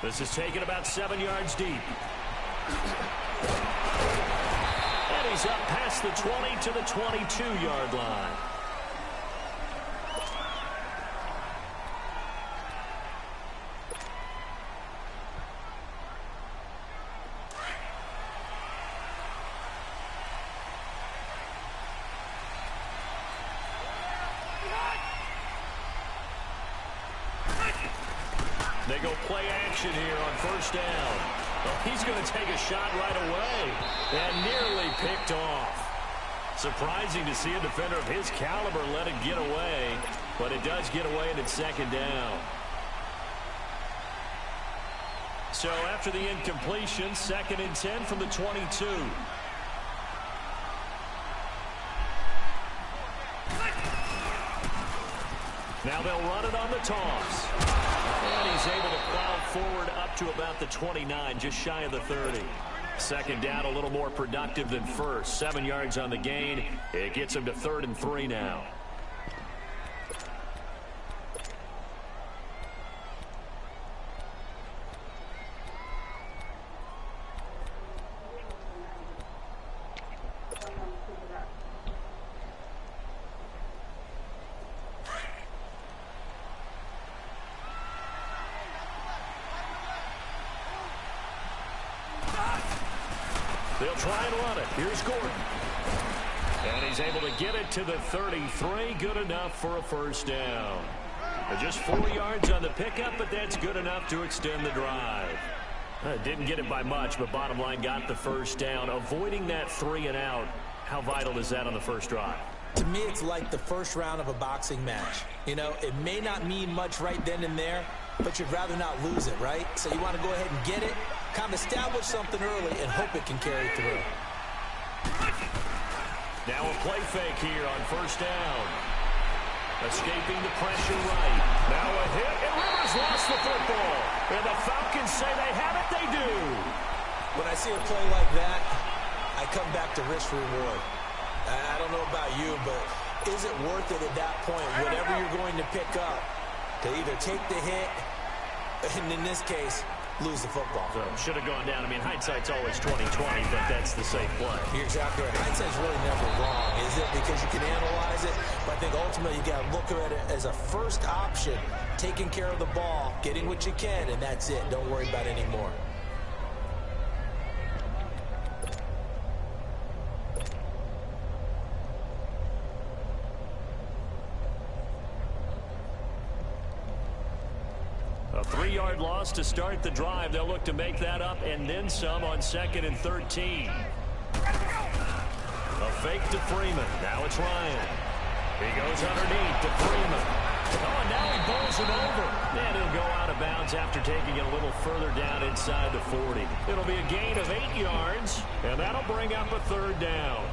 This is taken about 7 yards deep. And he's up past the 20 to the 22-yard line. They go play action here on first down. Well, he's going to take a shot right away and nearly picked off. Surprising to see a defender of his caliber let it get away, but it does get away and it's second down. So after the incompletion, 2nd and 10 from the 22. Now they'll run it on the toss. And he's able to plow forward up to about the 29, just shy of the 30. Second down, a little more productive than first. 7 yards on the gain. It gets him to 3rd and 3 now. They'll try and run it. Here's Gordon. And he's able to get it to the 33. Good enough for a first down. Just 4 yards on the pickup, but that's good enough to extend the drive. Didn't get it by much, but bottom line got the first down. Avoiding that 3 and out. How vital is that on the first drive? To me, it's like the first round of a boxing match. You know, it may not mean much right then and there, but you'd rather not lose it, right? So you want to go ahead and get it, kind of establish something early, and hope it can carry through. Now a play fake here on first down. Escaping the pressure right. Now a hit, and Rivers lost the football. And the Falcons say they have it, they do. When I see a play like that, I come back to risk reward. I don't know about you, but is it worth it at that point, whatever you're going to pick up, to either take the hit, and in this case, lose the football? So should have gone down. I mean, hindsight's always 20/20, but that's the safe play. You're exactly right. Hindsight's really never wrong, is it? Because you can analyze it, but I think ultimately you got to look at it as a first option, taking care of the ball, getting what you can, and that's it. Don't worry about any more. A 3-yard loss to start the drive. They'll look to make that up and then some on 2nd and 13. A fake to Freeman. Now it's Ryan. He goes underneath to Freeman. Oh, and now he bowls it over. And he'll go out of bounds after taking it a little further down inside the 40. It'll be a gain of 8 yards, and that'll bring up a 3rd down.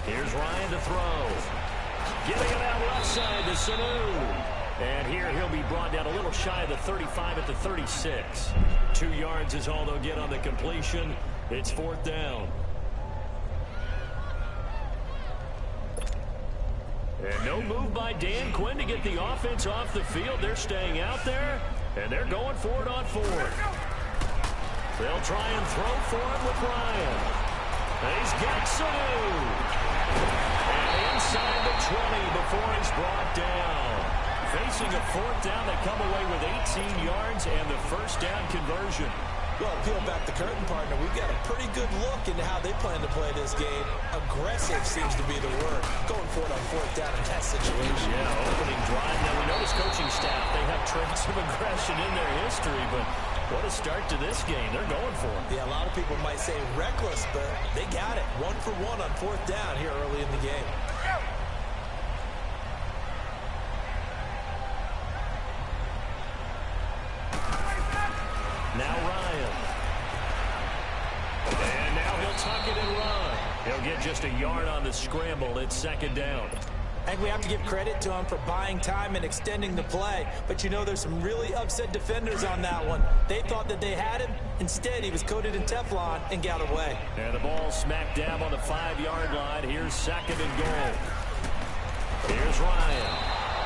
Here's Ryan to throw. Getting it out left side to Sanu. And here he'll be brought down a little shy of the 35 at the 36. 2 yards is all they'll get on the completion. It's 4th down. And no move by Dan Quinn to get the offense off the field. They're staying out there, and they're going for it on 4th. They'll try and throw for it with Ryan. And he's got Sanu. And inside the 20 before he's brought down. Facing a 4th down, they come away with 18 yards and the first down conversion. Well, peel back the curtain, partner. We've got a pretty good look into how they plan to play this game. Aggressive seems to be the word. Going for it on 4th down in that situation. Yeah, opening drive. Now, we know this coaching staff, they have traits of aggression in their history, but what a start to this game. They're going for it. Yeah, a lot of people might say reckless, but they got it. 1 for 1 on 4th down here early in the game. Now Ryan. And now he'll tuck it and run. He'll get just a yard on the scramble. It's 2nd down. I think we have to give credit to him for buying time and extending the play. But, you know, there's some really upset defenders on that one. They thought that they had him. Instead, he was coated in Teflon and got away. And the ball smack dab on the 5-yard line. Here's 2nd and goal. Here's Ryan.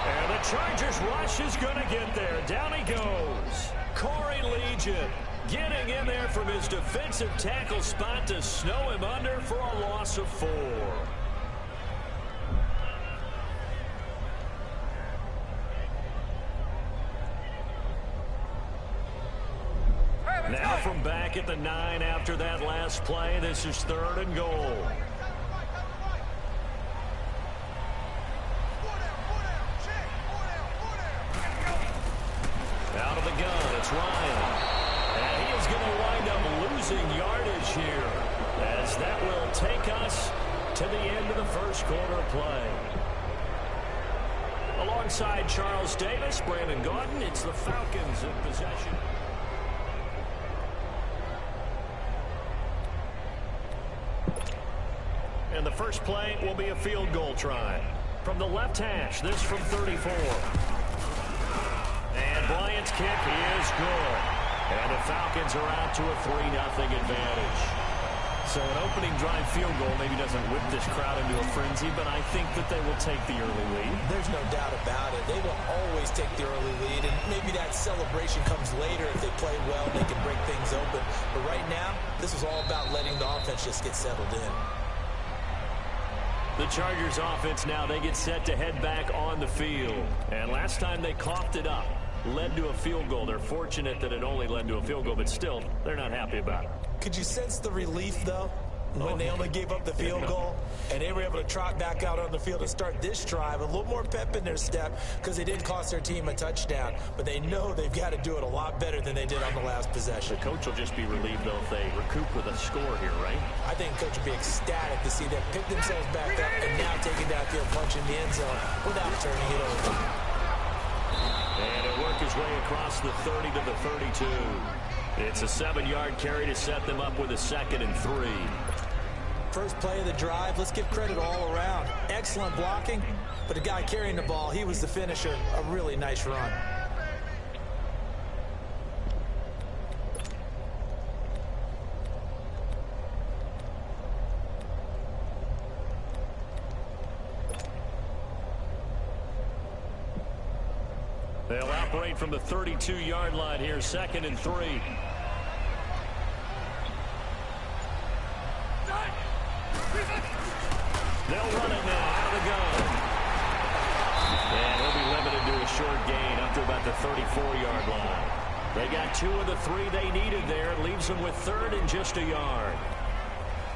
And the Chargers rush is going to get there. Down he goes. Corey Legion getting in there from his defensive tackle spot to snow him under for a loss of 4. Now from back at the 9 after that last play, this is 3rd and goal. Out of the gun, it's Ryan. And he is going to wind up losing yardage here, as that will take us to the end of the first quarter of play. Alongside Charles Davis, Brandon Gaudin, it's the Falcons in possession. And the first play will be a field goal try. From the left hash, this from 34. And Bryant's kick is good. And the Falcons are out to a 3-0 advantage. So an opening drive field goal maybe doesn't whip this crowd into a frenzy, but I think that they will take the early lead. There's no doubt about it. They will always take the early lead, and maybe that celebration comes later if they play well and they can break things open. But right now, this is all about letting the offense just get settled in. The Chargers offense now, they get set to head back on the field. And last time they coughed it up, led to a field goal. They're fortunate that it only led to a field goal, but still, they're not happy about it. Could you sense the relief, though, when they only gave up the field goal and they were able to trot back out on the field and start this drive? A little more pep in their step because they didn't cost their team a touchdown, but they know they've got to do it a lot better than they did on the last possession. The coach will just be relieved, though, if they recoup with a score here, right? I think coach will be ecstatic to see them pick themselves back up and now take it downfield, punch in the end zone without turning it over. And it'll work his way across the 30 to the 32. It's a 7-yard carry to set them up with a 2nd and 3. First play of the drive, let's give credit all around. Excellent blocking, but the guy carrying the ball, he was the finisher. A really nice run. They'll operate from the 32-yard line here, 2nd and 3. They'll run it now out of the gun. And he'll be limited to a short gain up to about the 34-yard line. They got 2 of the 3 they needed there. It leaves them with 3rd and just a yard.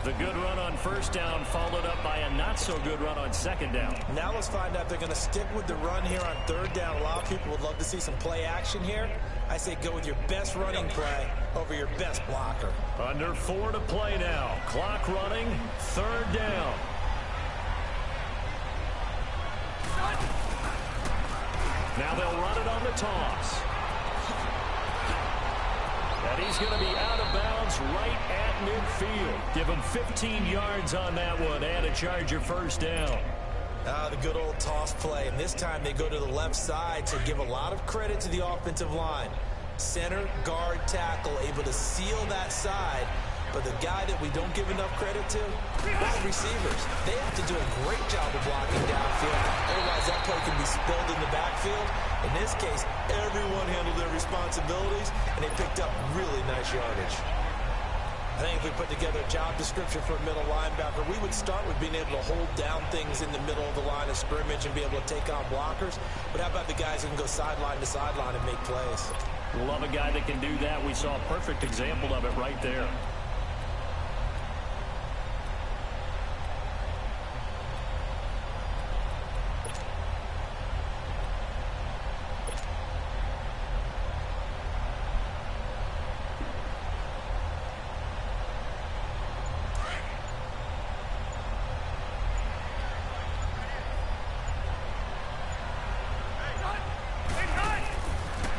The good run on 1st down followed up by a not-so-good run on 2nd down. Now let's find out if they're going to stick with the run here on 3rd down. A lot of people would love to see some play action here. I say go with your best running play over your best blocker. Under 4 to play now. Clock running, 3rd down. Now they'll run it on the toss. And he's going to be out of bounds right at midfield. Give him 15 yards on that one and a Charger 1st down. The good old toss play. And this time they go to the left side, so give a lot of credit to the offensive line. Center, guard, tackle, able to seal that side. But the guy that we don't give enough credit to, wide receivers. They have to do a great job of blocking downfield. Otherwise, that play can be spilled in the backfield. In this case, everyone handled their responsibilities, and they picked up really nice yardage. I think if we put together a job description for a middle linebacker, we would start with being able to hold down things in the middle of the line of scrimmage and be able to take on blockers. But how about the guys who can go sideline to sideline and make plays? Love a guy that can do that. We saw a perfect example of it right there.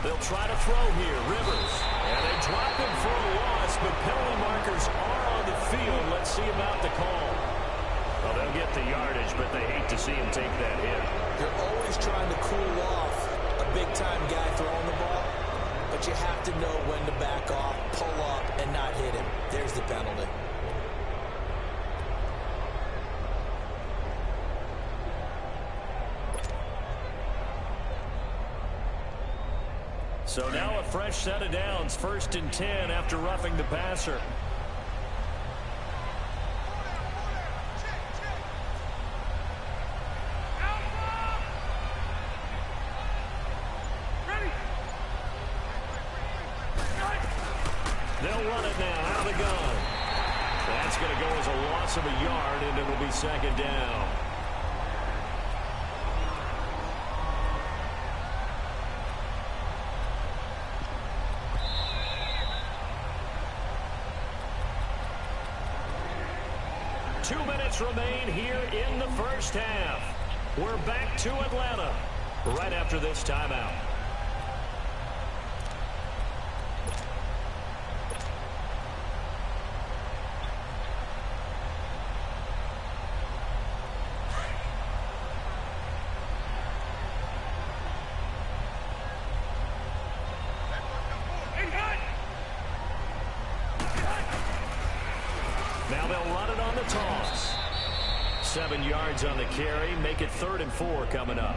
They'll try to throw here. Rivers. And they drop him for a loss, but penalty markers are on the field. Let's see about the call. Well, they'll get the yardage. advantage, but they hate to see him take that hit. You're always trying to cool off a big-time guy throwing the ball, but you have to know when to back off, pull up, and not hit him. There's the penalty. So now a fresh set of downs, 1st and 10 after roughing the passer. They'll run it now out of the gun. That's going to go as a loss of a yard, and it'll be 2nd down. Remain here in the first half. We're back to Atlanta right after this timeout. Now they'll run it on the toss. 7 yards on the carry. Make it 3rd and 4 coming up.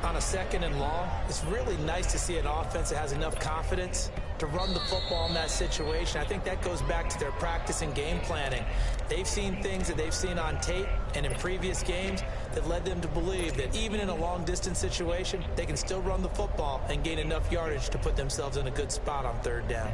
On a 2nd and long, it's really nice to see an offense that has enough confidence to run the football in that situation. I think that goes back to their practice and game planning. They've seen things that they've seen on tape and in previous games that led them to believe that even in a long-distance situation, they can still run the football and gain enough yardage to put themselves in a good spot on 3rd down.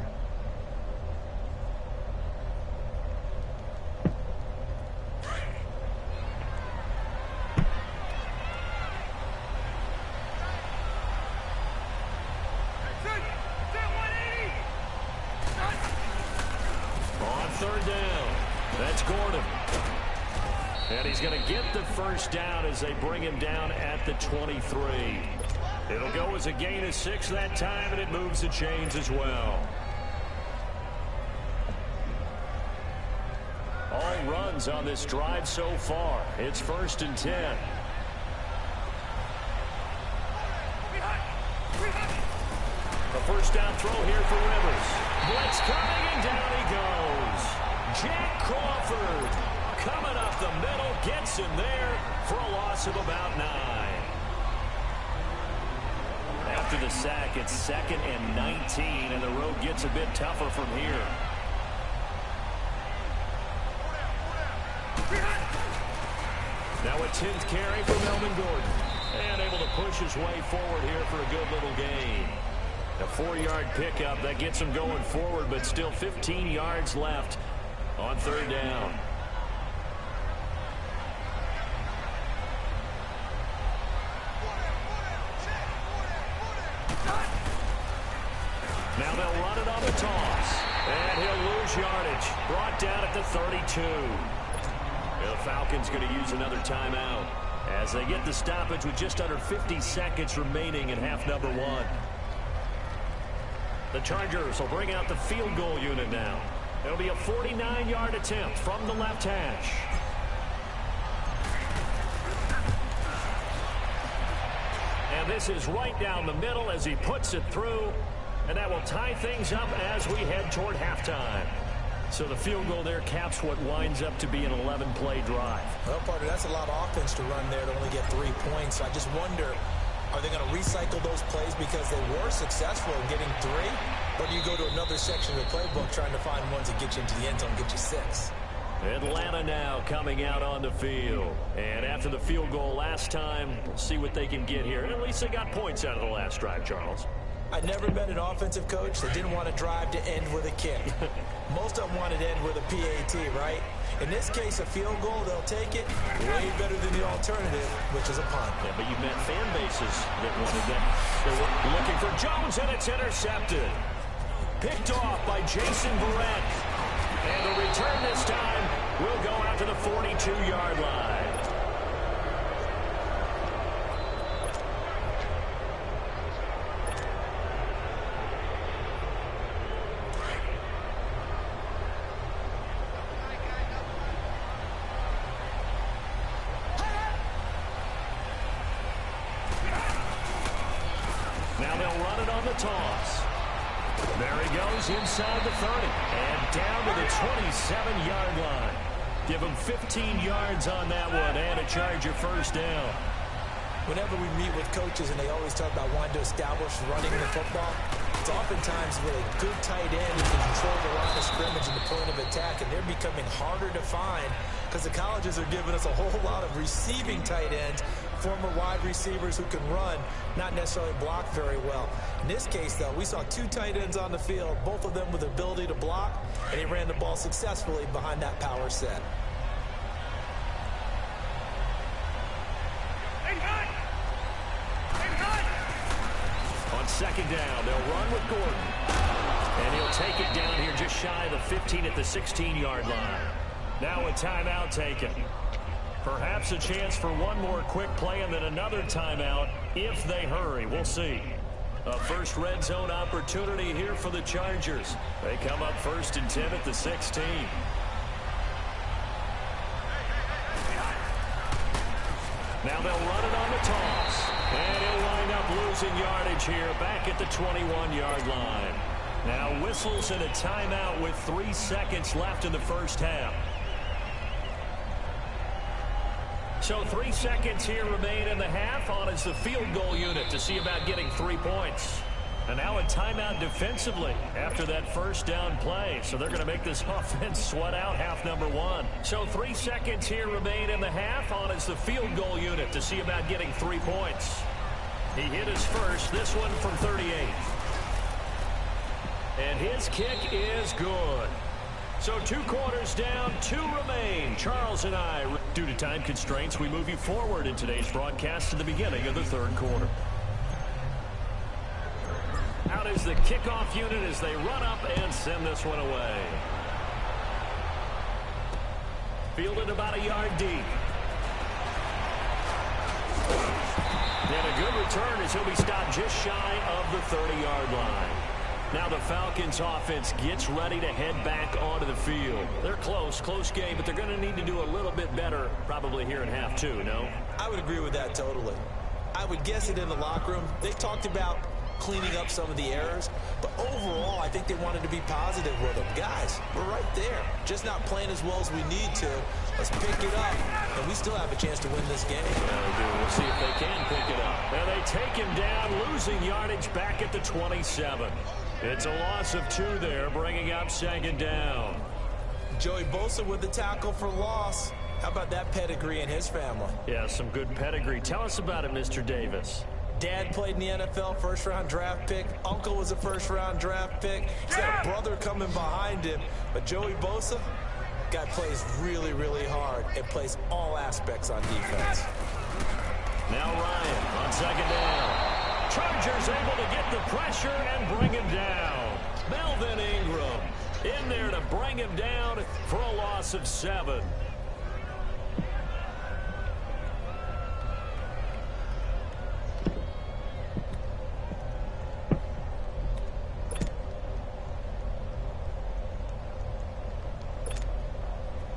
Down as they bring him down at the 23. It'll go as a gain of 6 that time, and it moves the chains as well. All runs on this drive so far. It's 1st and 10. A first down throw here for Rivers. Blitz coming, and down he goes. Jack Crawford coming up the middle, gets him there for a loss of about 9. After the sack, it's 2nd and 19, and the road gets a bit tougher from here. Now a 10th carry for Melvin Gordon. And able to push his way forward here for a good little gain. A 4-yard pickup that gets him going forward, but still 15 yards left on 3rd down. Now they'll run it on the toss. And he'll lose yardage. Brought down at the 32. The Falcons going to use another timeout as they get the stoppage with just under 50 seconds remaining in half number 1. The Chargers will bring out the field goal unit now. It'll be a 49-yard attempt from the left hash. And this is right down the middle as he puts it through. And that will tie things up as we head toward halftime. So the field goal there caps what winds up to be an 11-play drive. Well, partner, that's a lot of offense to run there to only get 3 points. So I just wonder, are they going to recycle those plays because they were successful in getting 3? Or do you go to another section of the playbook trying to find ones that get you into the end zone and get you 6? Atlanta now coming out on the field. And after the field goal last time, we'll see what they can get here. And at least they got points out of the last drive, Charles. I never met an offensive coach that didn't want to drive to end with a kick. Most of them wanted to end with a PAT, right? In this case, a field goal, they'll take it way better than the alternative, which is a punt. Yeah, but you've met fan bases that wanted that. They were looking for Jones, and it's intercepted. Picked off by Jason Barrett. And the return this time will go out to the 42-yard line. they'll run it on the toss. There he goes inside the 30 and down to the 27-yard line. Give him 15 yards on that one and a Charger first down. Whenever we meet with coaches and they always talk about wanting to establish running the football, it's oftentimes with a good tight end who can control the line of scrimmage and the point of attack, and they're becoming harder to find because the colleges are giving us a whole lot of receiving tight ends, former wide receivers who can run, not necessarily block very well. In this case, though, we saw two tight ends on the field, both of them with the ability to block, and he ran the ball successfully behind that power set. On second down, they'll run with Gordon. And he'll take it down here just shy of the 15 at the 16-yard line. Now a timeout taken. Perhaps a chance for one more quick play and then another timeout if they hurry. We'll see. A first red zone opportunity here for the Chargers. They come up 1st and 10 at the 16. Now they'll run it on the toss. And he'll wind up losing yardage here back at the 21-yard line. Now whistles and a timeout with 3 seconds left in the first half. So 3 seconds here remain in the half. On is the field goal unit to see about getting 3 points. And now a timeout defensively after that first down play. So they're going to make this offense sweat out half number 1. So 3 seconds here remain in the half. On is the field goal unit to see about getting 3 points. He hit his first, this one from 38. And his kick is good. So 2 quarters down, 2 remain. Charles and I, due to time constraints, we move you forward in today's broadcast to the beginning of the 3rd quarter. Out is the kickoff unit as they run up and send this one away. Fielded about a yard deep. And a good return as he'll be stopped just shy of the 30-yard line. Now the Falcons offense gets ready to head back onto the field. They're close game, but they're going to need to do a little bit better probably here in half 2, no? I would agree with that totally. I would guess it in the locker room. They talked about cleaning up some of the errors, but overall I think they wanted to be positive with them. Guys, we're right there, just not playing as well as we need to. Let's pick it up, and we still have a chance to win this game. Yeah, we do. We'll see if they can pick it up. And they take him down, losing yardage back at the 27. It's a loss of 2 there, bringing up 2nd down. Joey Bosa with the tackle for loss. How about that pedigree in his family? Yeah, some good pedigree. Tell us about it, Mr. Davis. Dad played in the NFL, first-round draft pick. Uncle was a first-round draft pick. He's got a brother coming behind him. But Joey Bosa, guy plays really, really hard and plays all aspects on defense. Now Ryan on 2nd down. Chargers able to get the pressure and bring him down. Melvin Ingram in there to bring him down for a loss of 7.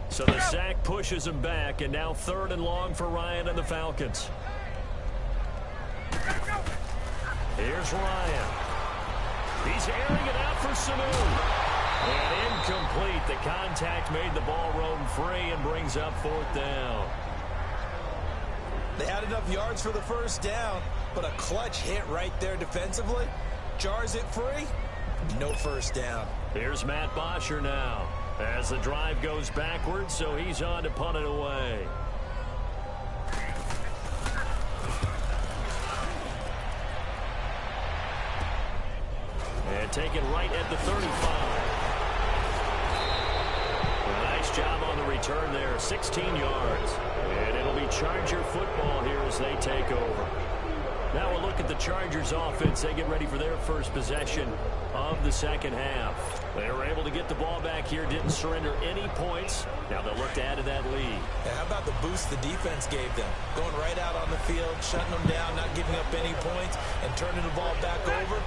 So the sack pushes him back, and now 3rd and long for Ryan and the Falcons. Here's Ryan. He's airing it out for Sanu. And incomplete. The contact made the ball roam free and brings up 4th down. They had enough yards for the first down, but a clutch hit right there defensively. Jars it free. No first down. Here's Matt Bosher now as the drive goes backwards, so he's on to punt it away. And taken right at the 35. Nice job on the return there, 16 yards. And it'll be Charger football here as they take over. Now we'll look at the Chargers offense. They get ready for their first possession of the second half. They were able to get the ball back here, didn't surrender any points. Now they'll look to add to that lead. Yeah, how about the boost the defense gave them? Going right out on the field, shutting them down, not giving up any points, and turning the ball back over.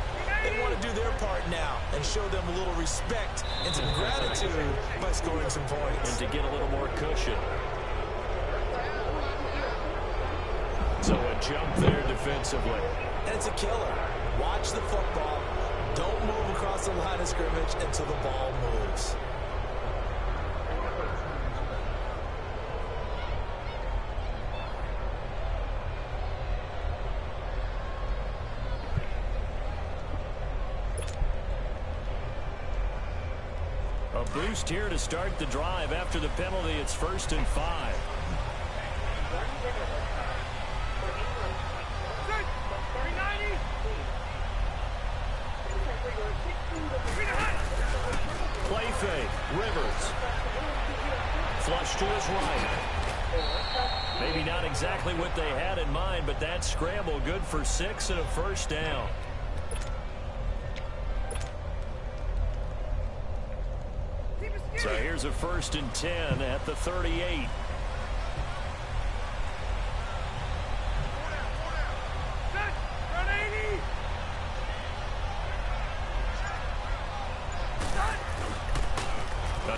They want to do their part now and show them a little respect and some gratitude by scoring some points. And to get a little more cushion. So a jump there defensively. And it's a killer. Watch the football. Don't move across the line of scrimmage until the ball moves. A boost here to start the drive. After the penalty, it's 1st and 5. Play fake. Rivers. Flush to his right. Maybe not exactly what they had in mind, but that scramble good for 6 and a first down. So here's a 1st and 10 at the 38.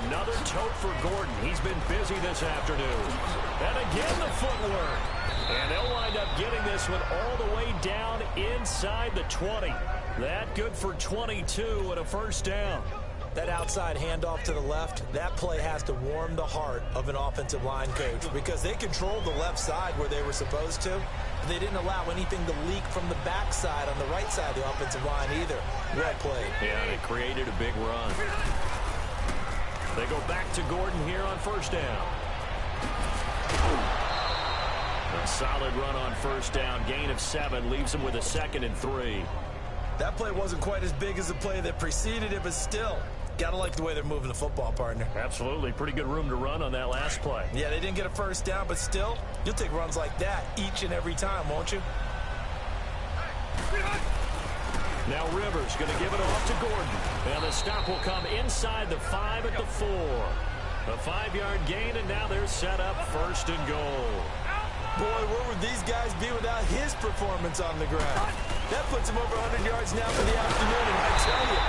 Another tote for Gordon. He's been busy this afternoon. And again the footwork. And they'll wind up getting this one all the way down inside the 20. That good for 22 and a first down. That outside handoff to the left, that play has to warm the heart of an offensive line coach because they controlled the left side where they were supposed to. They didn't allow anything to leak from the backside on the right side of the offensive line either. Well played. Yeah, and it created a big run. They go back to Gordon here on first down. A solid run on first down. Gain of 7 leaves them with a 2nd and 3. That play wasn't quite as big as the play that preceded it, but still, gotta like the way they're moving the football, partner. Absolutely. Pretty good room to run on that last play. Yeah, they didn't get a first down, but still, you'll take runs like that each and every time, won't you? Now Rivers going to give it off to Gordon. And the stop will come inside the 5 at the 4. A 5-yard gain, and now they're set up 1st and goal. Boy, where would these guys be without his performance on the ground? That puts him over 100 yards now for the afternoon, and I tell you,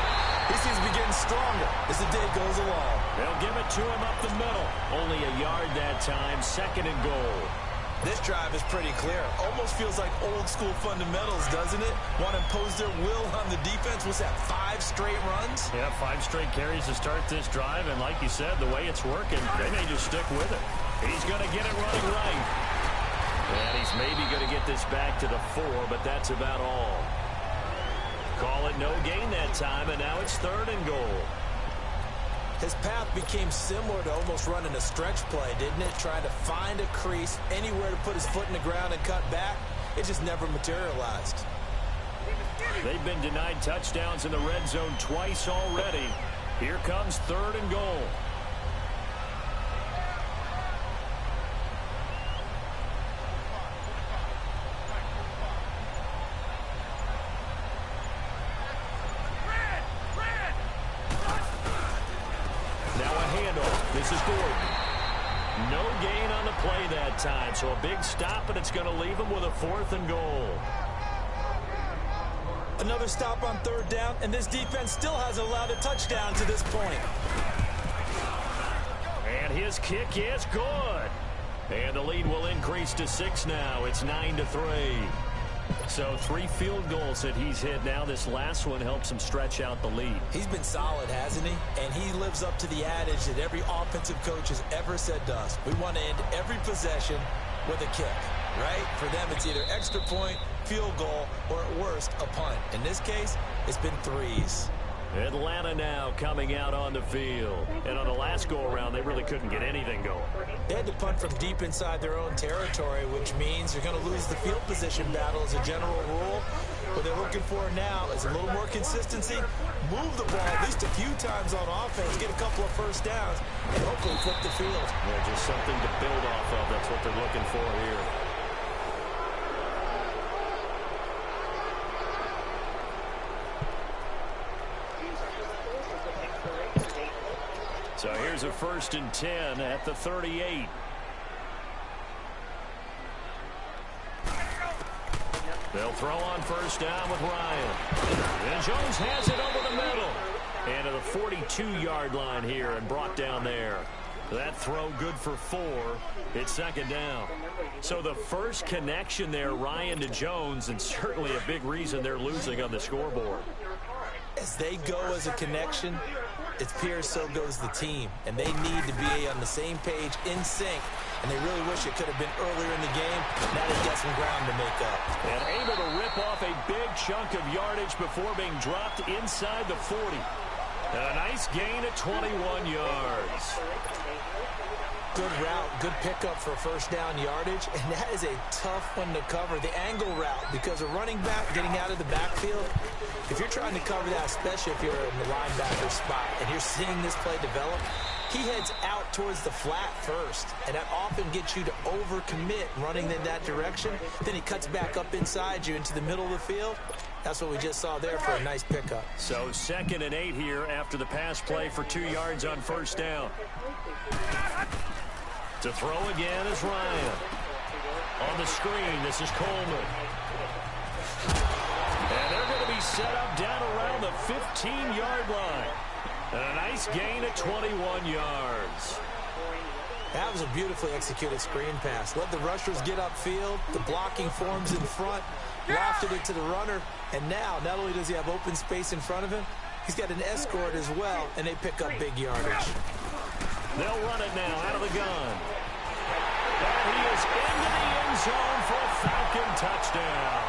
he seems to be getting stronger as the day goes along. They'll give it to him up the middle. Only a yard that time, 2nd and goal. This drive is pretty clear. Almost feels like old-school fundamentals, doesn't it? Want to impose their will on the defense. What's that, 5 straight runs? Yeah, 5 straight carries to start this drive, and like you said, the way it's working, they may just stick with it. He's going to get it running right. And he's maybe going to get this back to the 4, but that's about all. Call it no gain that time, and now it's 3rd and goal. His path became similar to almost running a stretch play, didn't it? Trying to find a crease, anywhere to put his foot in the ground and cut back. It just never materialized. They've been denied touchdowns in the red zone twice already. Here comes 3rd and goal. This is Gordon. No gain on the play that time, so a big stop, and it's going to leave him with a 4th and goal. Another stop on 3rd down, and this defense still hasn't allowed a touchdown to this point. And his kick is good. And the lead will increase to 6 now. It's 9-3. So 3 field goals that he's hit now. This last one helps him stretch out the lead. He's been solid, hasn't he? And he lives up to the adage that every offensive coach has ever said to us. We want to end every possession with a kick, right? For them, it's either extra point, field goal, or at worst, a punt. In this case, it's been 3s. Atlanta now coming out on the field. And on the last go-around, they really couldn't get anything going. They had to punt from deep inside their own territory, which means you're going to lose the field position battle as a general rule. What they're looking for now is a little more consistency, move the ball at least a few times on offense, get a couple of first downs, and hopefully flip the field. Yeah, just something to build off of. That's what they're looking for here. So here's a 1st and 10 at the 38. They'll throw on first down with Ryan. And Jones has it over the middle. And to the 42-yard line here and brought down there. That throw good for 4. It's second down. So the first connection there, Ryan, to Jones, and certainly a big reason they're losing on the scoreboard. As they go as a connection, it's Pierce, so goes the team. And they need to be on the same page, in sync. And they really wish it could have been earlier in the game. Now they've got some ground to make up. And able to rip off a big chunk of yardage before being dropped inside the 40. A nice gain at 21 yards. Good route, good pickup for first down yardage, and that is a tough one to cover, the angle route, because a running back getting out of the backfield, if you're trying to cover that, especially if you're in the linebacker spot and you're seeing this play develop, he heads out towards the flat first, and that often gets you to overcommit running in that direction. Then he cuts back up inside you into the middle of the field. That's what we just saw there for a nice pickup. So 2nd and 8 here after the pass play for 2 yards on first down. To throw again is Ryan. On the screen, this is Coleman. And they're going to be set up down around the 15-yard line. And a nice gain at 21 yards. That was a beautifully executed screen pass. Let the rushers get upfield. The blocking forms in front. Lofted it to the runner. And now, not only does he have open space in front of him, he's got an escort as well, and they pick up big yardage. They'll run it now out of the gun. And he is into the end zone for a Falcon touchdown.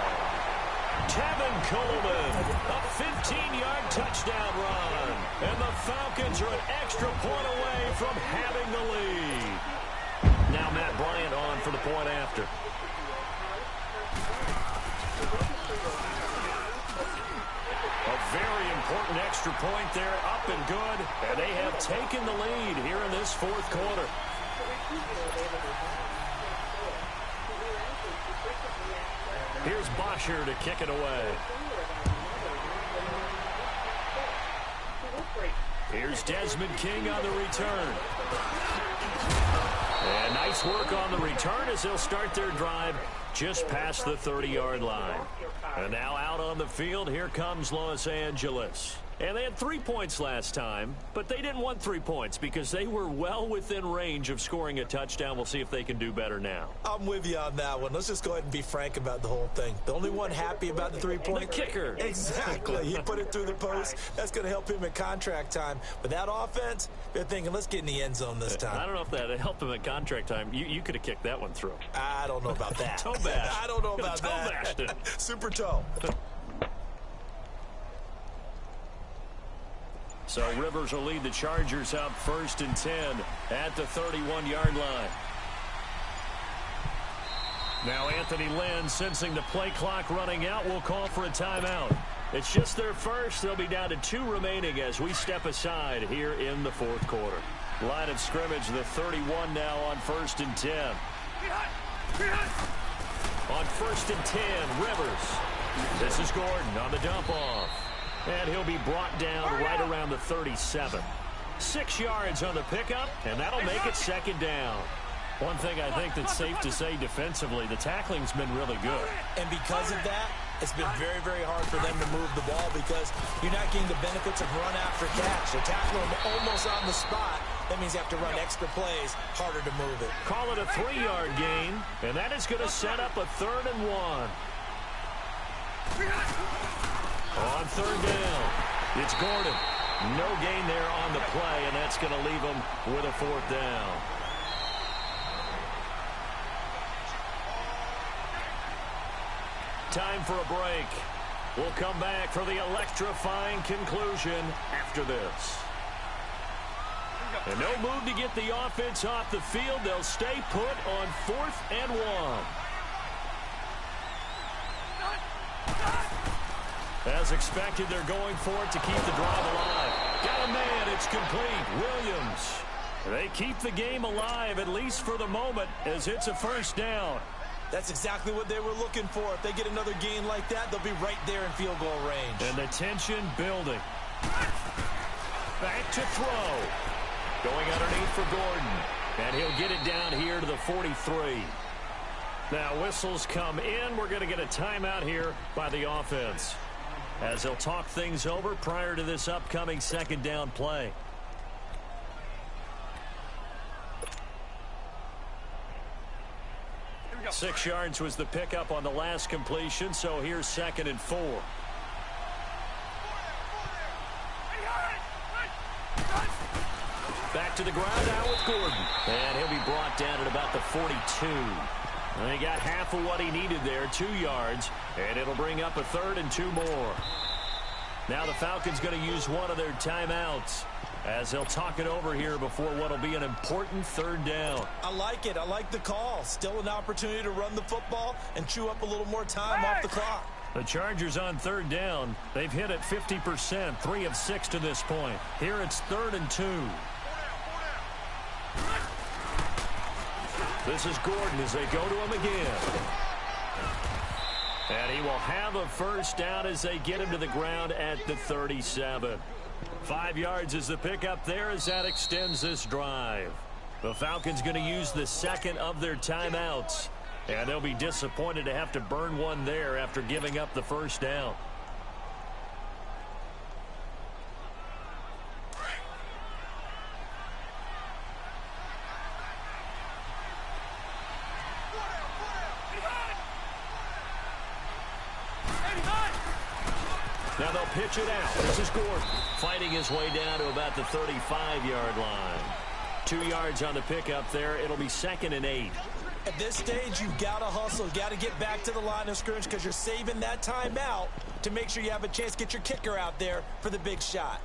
Tevin Coleman, a 15-yard touchdown run. And the Falcons are an extra point away from having the lead. Now Matt Bryant on for the point after. A very important extra point there, up and good. And they have taken the lead here in this 4th quarter. Here's Bosher to kick it away. Here's Desmond King on the return. And nice work on the return as they'll start their drive just past the 30-yard line. And now out on the field, here comes Los Angeles. And they had 3 points last time, but they didn't want 3 points because they were well within range of scoring a touchdown. We'll see if they can do better now. I'm with you on that one. Let's just go ahead and be frank about the whole thing. The only one happy about the 3-point. The kicker. Exactly. He put it through the post. That's going to help him at contract time. But that offense, they're thinking, let's get in the end zone this time. I don't know if that helped him at contract time. You could have kicked that one through. I don't know about that. Toe bash. I don't know about that. Toe bashed. Super toe. So Rivers will lead the Chargers out 1st and 10 at the 31-yard line. Now Anthony Lynn, sensing the play clock running out, will call for a timeout. It's just their first. They'll be down to 2 remaining as we step aside here in the 4th quarter. Line of scrimmage, the 31 now on 1st and 10. On 1st and 10, Rivers. This is Gordon on the dump off. And he'll be brought down right around the 37. 6 yards on the pickup, and that'll make it 2nd down. One thing I think that's safe to say defensively, the tackling's been really good. And because of that, it's been very, very hard for them to move the ball because you're not getting the benefits of run after catch. They're tackling them almost on the spot. That means you have to run extra plays, harder to move it. Call it a 3-yard gain, and that is going to set up a 3rd and 1. On 3rd down, it's Gordon. No gain there on the play, and that's going to leave him with a 4th down. Time for a break. We'll come back for the electrifying conclusion after this. And no move to get the offense off the field. They'll stay put on 4th and 1. As expected, they're going for it to keep the drive alive. Got a man, it's complete. Williams. They keep the game alive, at least for the moment, as it's a 1st down. That's exactly what they were looking for. If they get another gain like that, they'll be right there in field goal range. And the tension building. Back to throw. Going underneath for Gordon. And he'll get it down here to the 43. Now whistles come in. We're going to get a timeout here by the offense, as they'll talk things over prior to this upcoming 2nd down play. 6 yards was the pickup on the last completion, so here's 2nd and 4. Back to the ground now with Gordon. And he'll be brought down at about the 42. And he got half of what he needed there, 2 yards. And it'll bring up a 3rd and 2 more. Now the Falcons going to use one of their timeouts as they'll talk it over here before what will be an important 3rd down. I like it. I like the call. Still an opportunity to run the football and chew up a little more time off the clock. The Chargers on 3rd down. They've hit it 50%, 3 of 6 to this point. Here it's 3rd and 2. This is Gordon as they go to him again. And he will have a 1st down as they get him to the ground at the 37. 5 yards is the pickup there as that extends this drive. The Falcons going to use the 2nd of their timeouts. And they'll be disappointed to have to burn one there after giving up the 1st down. Now they'll pitch it out. This is Gordon fighting his way down to about the 35-yard line. 2 yards on the pickup there. It'll be 2nd and 8. At this stage, you've got to hustle. Got to get back to the line of scrimmage because you're saving that timeout to make sure you have a chance to get your kicker out there for the big shot.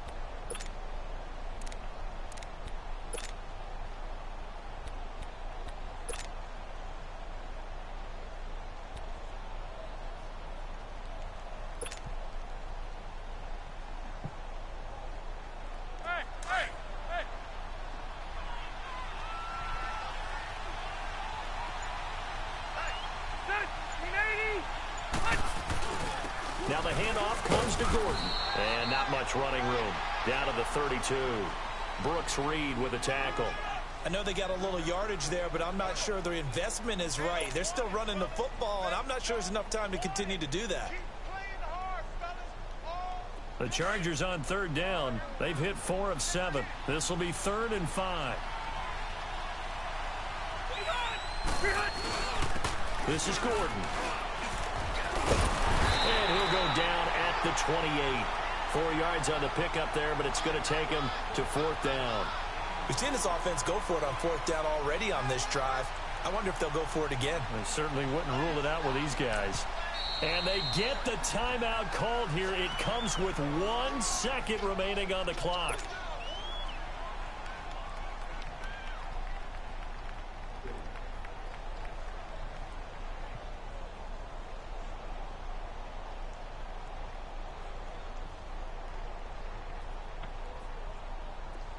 Now the handoff comes to Gordon. And not much running room. Down to the 32. Brooks Reed with a tackle. I know they got a little yardage there, but I'm not sure their investment is right. They're still running the football, and I'm not sure there's enough time to continue to do that. The Chargers on 3rd down. They've hit 4 of 7. This will be 3rd and 5. This is Gordon. And he'll go down at the 28. 4 yards on the pickup there, but it's going to take him to 4th down. We've seen this offense go for it on 4th down already on this drive. I wonder if they'll go for it again. They certainly wouldn't rule it out with these guys. And they get the timeout called here. It comes with 1 second remaining on the clock.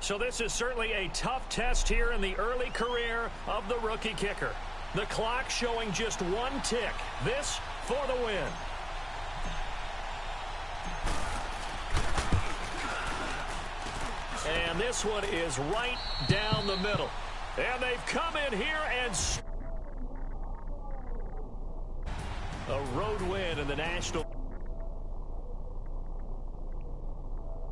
So this is certainly a tough test here in the early career of the rookie kicker. The clock showing just 1 tick. This for the win. And this one is right down the middle. And they've come in here and a road win in the National.